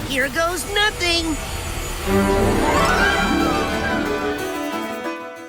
Here goes nothing!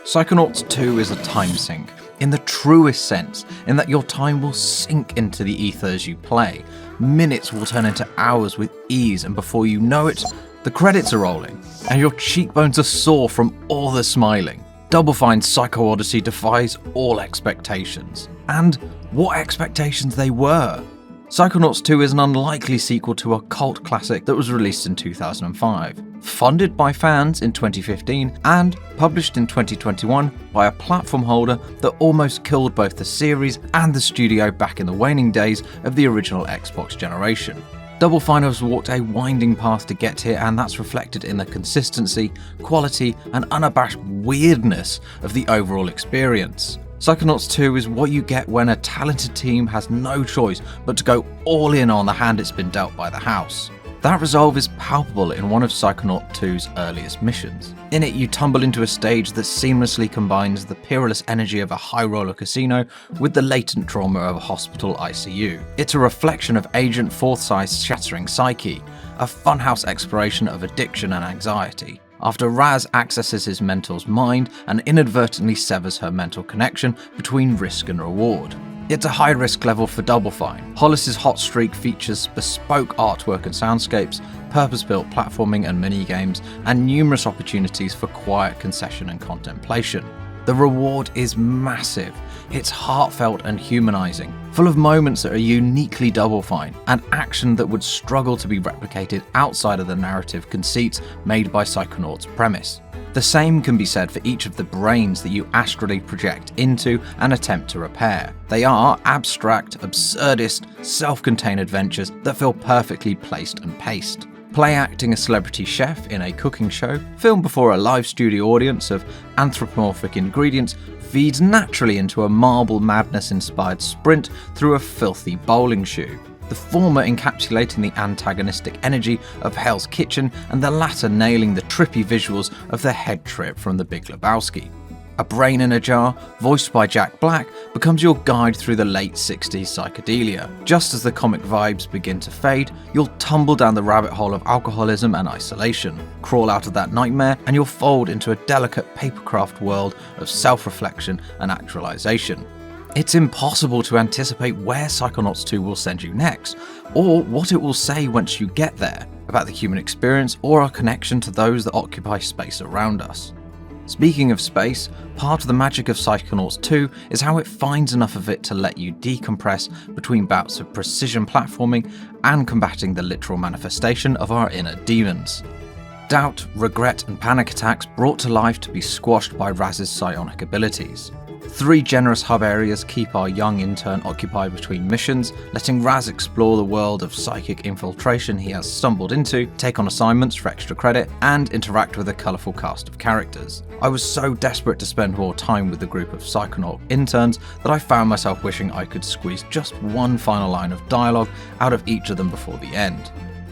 Psychonauts 2 is a time sink, in the truest sense, in that your time will sink into the ether as you play. Minutes will turn into hours with ease, and before you know it, the credits are rolling, and your cheekbones are sore from all the smiling. Double Fine's Psychodyssey defies all expectations. And what expectations they were! Psychonauts 2 is an unlikely sequel to a cult classic that was released in 2005, funded by fans in 2015, and published in 2021 by a platform holder that almost killed both the series and the studio back in the waning days of the original Xbox generation. Double Fine has walked a winding path to get here, and that's reflected in the consistency, quality, and unabashed weirdness of the overall experience. Psychonauts 2 is what you get when a talented team has no choice but to go all in on the hand it's been dealt by the house. That resolve is palpable in one of Psychonauts 2's earliest missions. In it, you tumble into a stage that seamlessly combines the peerless energy of a high-roller casino with the latent trauma of a hospital ICU. It's a reflection of Agent Forsyth's shattering psyche, a funhouse exploration of addiction and anxiety. After Raz accesses his mentor's mind and inadvertently severs her mental connection between risk and reward. It's a high-risk level for Double Fine. Hollis's hot streak features bespoke artwork and soundscapes, purpose-built platforming and mini-games, and numerous opportunities for quiet concession and contemplation. The reward is massive. It's heartfelt and humanizing, full of moments that are uniquely Double Fine, and action that would struggle to be replicated outside of the narrative conceits made by Psychonauts' premise. The same can be said for each of the brains that you astrally project into and attempt to repair. They are abstract, absurdist, self-contained adventures that feel perfectly placed and paced. Play acting a celebrity chef in a cooking show, filmed before a live studio audience of anthropomorphic ingredients, feeds naturally into a Marble Madness-inspired sprint through a filthy bowling shoe. The former encapsulating the antagonistic energy of Hell's Kitchen, and the latter nailing the trippy visuals of the head trip from The Big Lebowski. A Brain in a Jar, voiced by Jack Black, becomes your guide through the late 60s psychedelia. Just as the comic vibes begin to fade, you'll tumble down the rabbit hole of alcoholism and isolation. Crawl out of that nightmare, and you'll fold into a delicate papercraft world of self-reflection and actualization. It's impossible to anticipate where Psychonauts 2 will send you next, or what it will say once you get there, about the human experience or our connection to those that occupy space around us. Speaking of space, part of the magic of Psychonauts 2 is how it finds enough of it to let you decompress between bouts of precision platforming and combating the literal manifestation of our inner demons. Doubt, regret, and panic attacks brought to life to be squashed by Raz's psionic abilities. 3 generous hub areas keep our young intern occupied between missions, letting Raz explore the world of psychic infiltration he has stumbled into, take on assignments for extra credit, and interact with a colourful cast of characters. I was so desperate to spend more time with the group of Psychonaut interns that I found myself wishing I could squeeze just one final line of dialogue out of each of them before the end.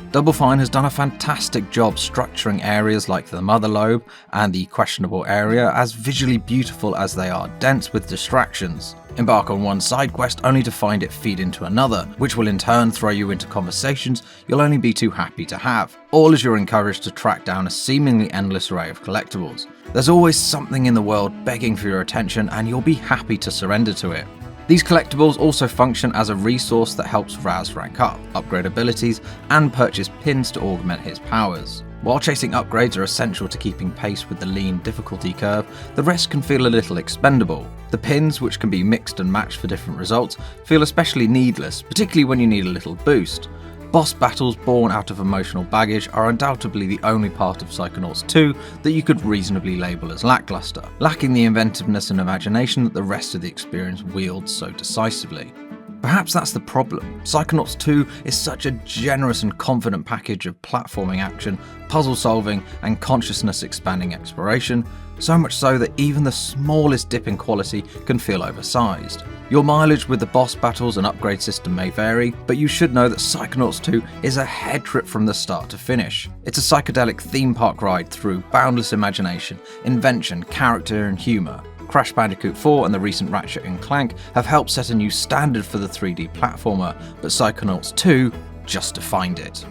Double Fine has done a fantastic job structuring areas like the Mother Lobe and the Questionable Area as visually beautiful as they are dense with distractions. Embark on one side quest only to find it feed into another, which will in turn throw you into conversations you'll only be too happy to have, all as you're encouraged to track down a seemingly endless array of collectibles. There's always something in the world begging for your attention, and you'll be happy to surrender to it. These collectibles also function as a resource that helps Raz rank up, upgrade abilities, and purchase pins to augment his powers. While chasing upgrades are essential to keeping pace with the lean difficulty curve, the rest can feel a little expendable. The pins, which can be mixed and matched for different results, feel especially needless, particularly when you need a little boost. Boss battles born out of emotional baggage are undoubtedly the only part of Psychonauts 2 that you could reasonably label as lackluster, lacking the inventiveness and imagination that the rest of the experience wields so decisively. Perhaps that's the problem. Psychonauts 2 is such a generous and confident package of platforming action, puzzle solving, and consciousness expanding exploration, so much so that even the smallest dip in quality can feel oversized. Your mileage with the boss battles and upgrade system may vary, but you should know that Psychonauts 2 is a head trip from the start to finish. It's a psychedelic theme park ride through boundless imagination, invention, character, and humour. Crash Bandicoot 4 and the recent Ratchet & Clank have helped set a new standard for the 3D platformer, but Psychonauts 2 just defined it.